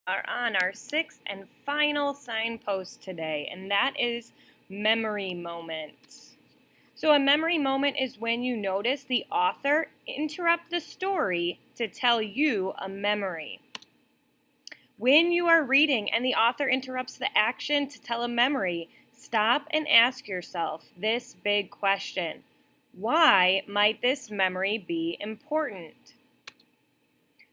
are on our sixth and final signpost today, and that is memory moment. So a memory moment is when you notice the author interrupt the story to tell you a memory. When you are reading and the author interrupts the action to tell a memory, stop and ask yourself this big question. Why might this memory be important?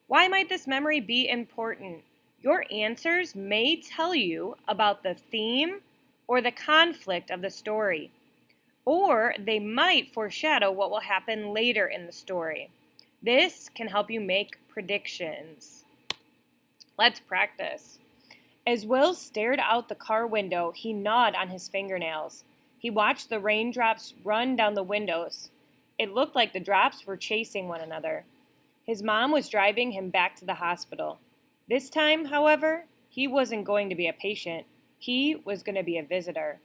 Why might this memory be important? Your answers may tell you about the theme or the conflict of the story, or they might foreshadow what will happen later in the story. This can help you make predictions. Let's practice. As Will stared out the car window, he gnawed on his fingernails. He watched the raindrops run down the windows. It looked like the drops were chasing one another. His mom was driving him back to the hospital. This time, however, he wasn't going to be a patient. He was going to be a visitor.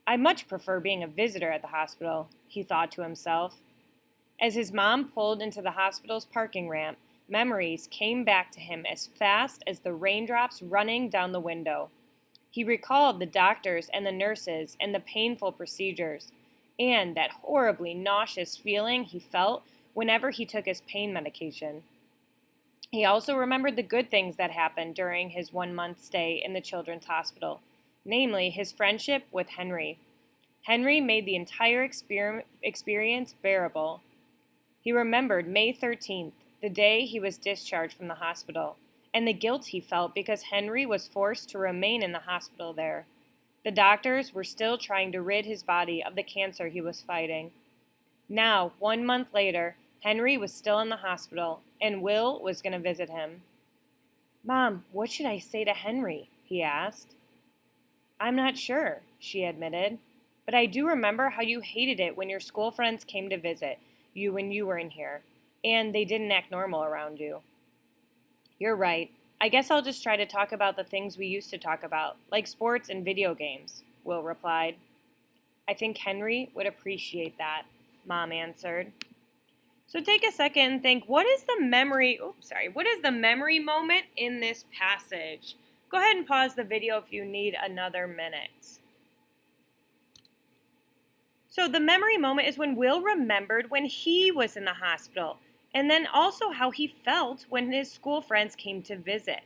I much prefer being a visitor at the hospital, he thought to himself. As his mom pulled into the hospital's parking ramp, memories came back to him as fast as the raindrops running down the window. He recalled the doctors and the nurses and the painful procedures, and that horribly nauseous feeling he felt whenever he took his pain medication. He also remembered the good things that happened during his 1-month stay in the children's hospital, namely his friendship with Henry. Henry made the entire experience bearable. He remembered May 13th, the day he was discharged from the hospital, and the guilt he felt because Henry was forced to remain in the hospital there. The doctors were still trying to rid his body of the cancer he was fighting. Now, 1 month later, Henry was still in the hospital, and Will was going to visit him. "Mom, what should I say to Henry?" he asked. "I'm not sure," she admitted, "but I do remember how you hated it when your school friends came to visit you when you were in here, and they didn't act normal around you." "You're right. I guess I'll just try to talk about the things we used to talk about, like sports and video games," Will replied. "I think Henry would appreciate that," Mom answered. So take a second and think, what is the memory moment in this passage? Go ahead and pause the video if you need another minute. So the memory moment is when Will remembered when he was in the hospital, and then also how he felt when his school friends came to visit.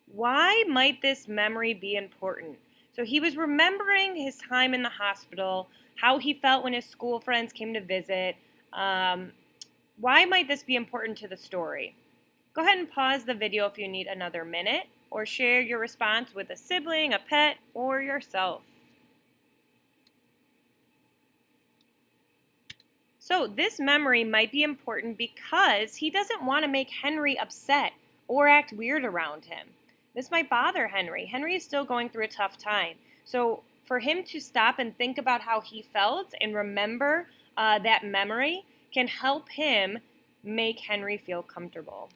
Why might this memory be important? So he was remembering his time in the hospital, how he felt when his school friends came to visit. Why might this be important to the story? Go ahead and pause the video if you need another minute, or share your response with a sibling, a pet, or yourself. So this memory might be important because he doesn't want to make Henry upset or act weird around him. This might bother Henry. Henry is still going through a tough time. So for him to stop and think about how he felt and remember that memory can help him make Henry feel comfortable.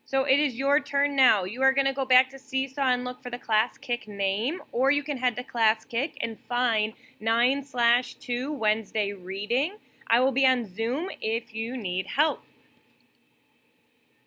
So it is your turn now. You are going to go back to Seesaw and look for the Class Kick name, or you can head to Class Kick and find 9/2 Wednesday reading. I will be on Zoom if you need help.